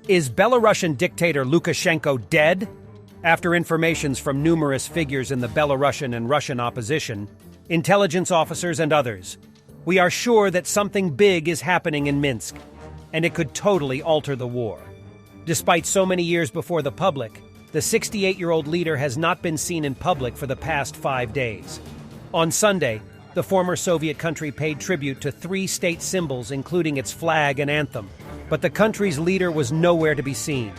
Is Belarusian dictator Lukashenko dead? After informations from numerous figures in the Belarusian and Russian opposition, intelligence officers and others, we are sure that something big is happening in Minsk, and it could totally alter the war. Despite so many years before the public, the 68-year-old leader has not been seen in public for the past 5 days. On Sunday, the former Soviet country paid tribute to 3 state symbols, including its flag and anthem, but the country's leader was nowhere to be seen.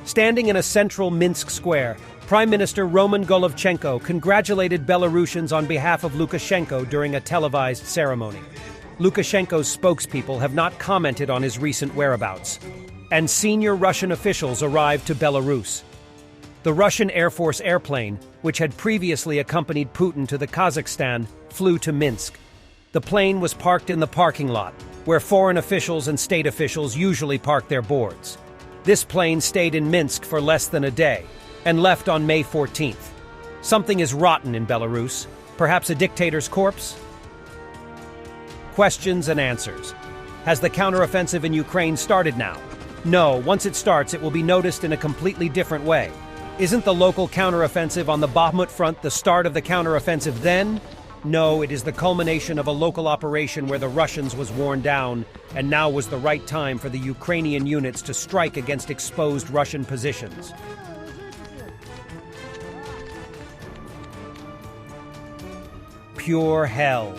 Standing in a central Minsk square, Prime Minister Roman Golovchenko congratulated Belarusians on behalf of Lukashenko during a televised ceremony. Lukashenko's spokespeople have not commented on his recent whereabouts, and senior Russian officials arrived to Belarus. The Russian Air Force airplane, which had previously accompanied Putin to the Kazakhstan, flew to Minsk. The plane was parked in the parking lot, where foreign officials and state officials usually park their boards. This plane stayed in Minsk for less than a day, and left on May 14th. Something is rotten in Belarus. Perhaps a dictator's corpse? Questions and answers. Has the counteroffensive in Ukraine started now? No, once it starts, it will be noticed in a completely different way. Isn't the local counteroffensive on the Bakhmut front the start of the counteroffensive then? No, it is the culmination of a local operation where the Russians was worn down, and now was the right time for the Ukrainian units to strike against exposed Russian positions. Pure hell.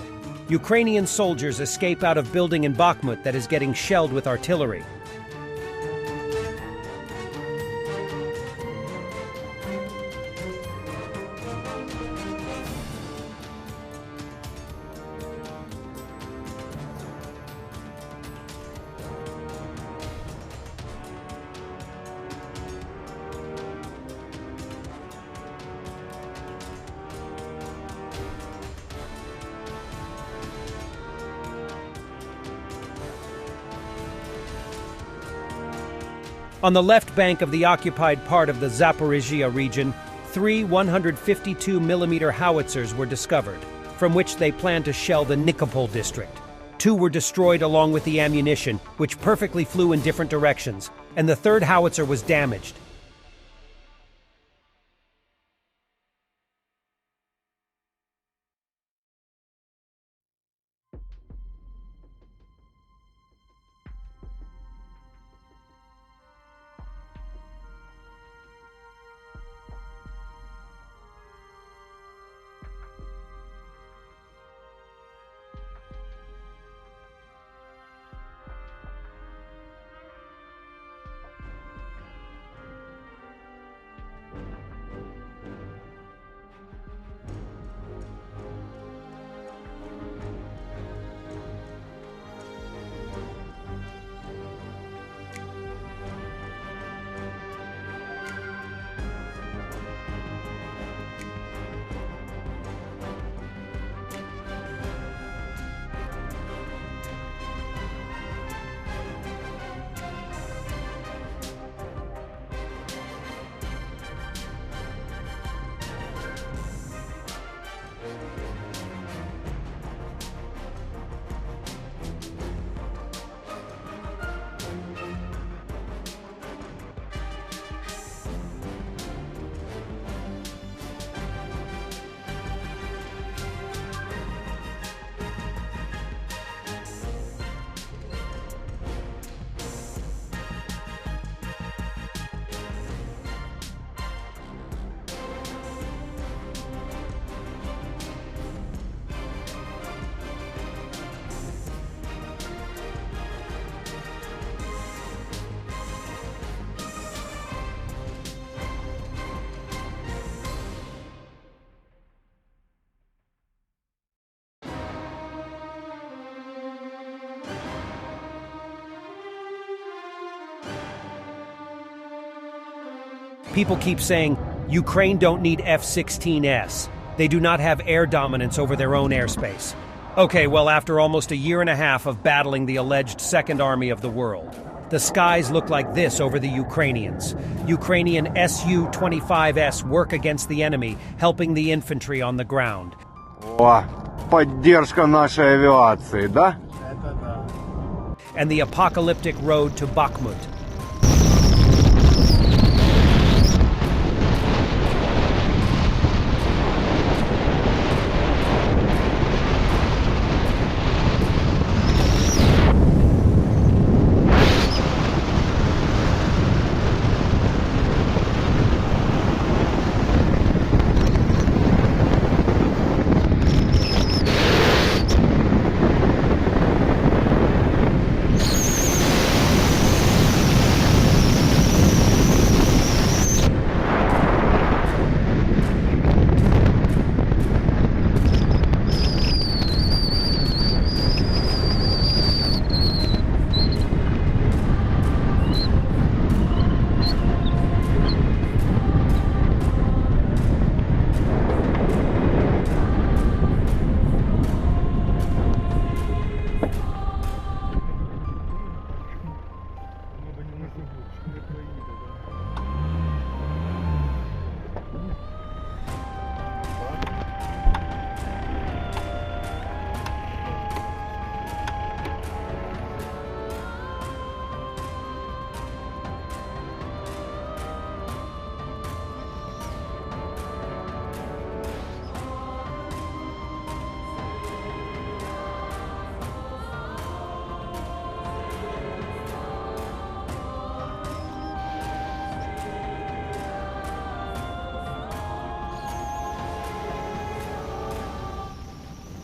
Ukrainian soldiers escape out of building in Bakhmut that is getting shelled with artillery. On the left bank of the occupied part of the Zaporizhia region, 3 152mm howitzers were discovered, from which they planned to shell the Nikopol district. 2 were destroyed along with the ammunition, which perfectly flew in different directions, and the 3rd howitzer was damaged. People keep saying, Ukraine don't need F-16S. They do not have air dominance over their own airspace. Okay, well, after almost a year and a half of battling the alleged Second Army of the world, the skies look like this over the Ukrainians. Ukrainian Su-25S work against the enemy, helping the infantry on the ground. О, поддержка нашей авиации, да? And the apocalyptic road to Bakhmut.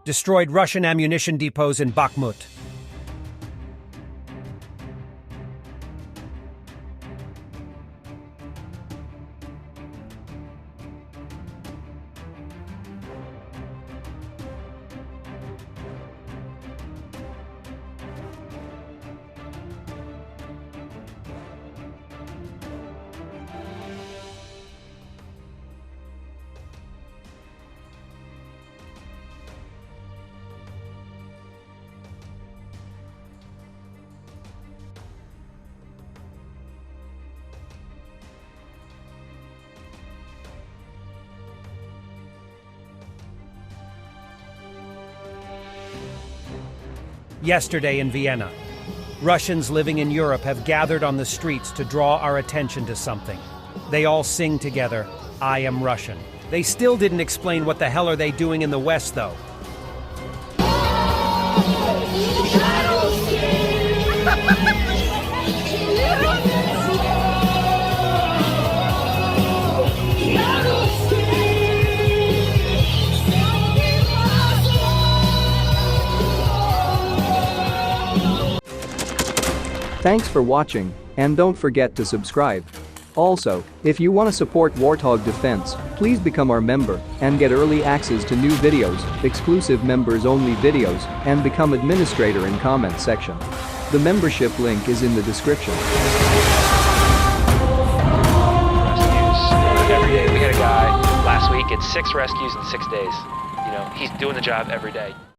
destroyed Russian ammunition depots in Bakhmut. Yesterday in Vienna, Russians living in Europe have gathered on the streets to draw our attention to something. They all sing together, "I am Russian." They still didn't explain what the hell are they doing in the West, though. Thanks for watching, and don't forget to subscribe. Also, if you want to support Warthog Defense, please become our member and get early access to new videos, exclusive members-only videos, and become administrator in comment section. The membership link is in the description. Rescues every day. We had a guy last week, it's 6 rescues in 6 days. You know, he's doing the job every day.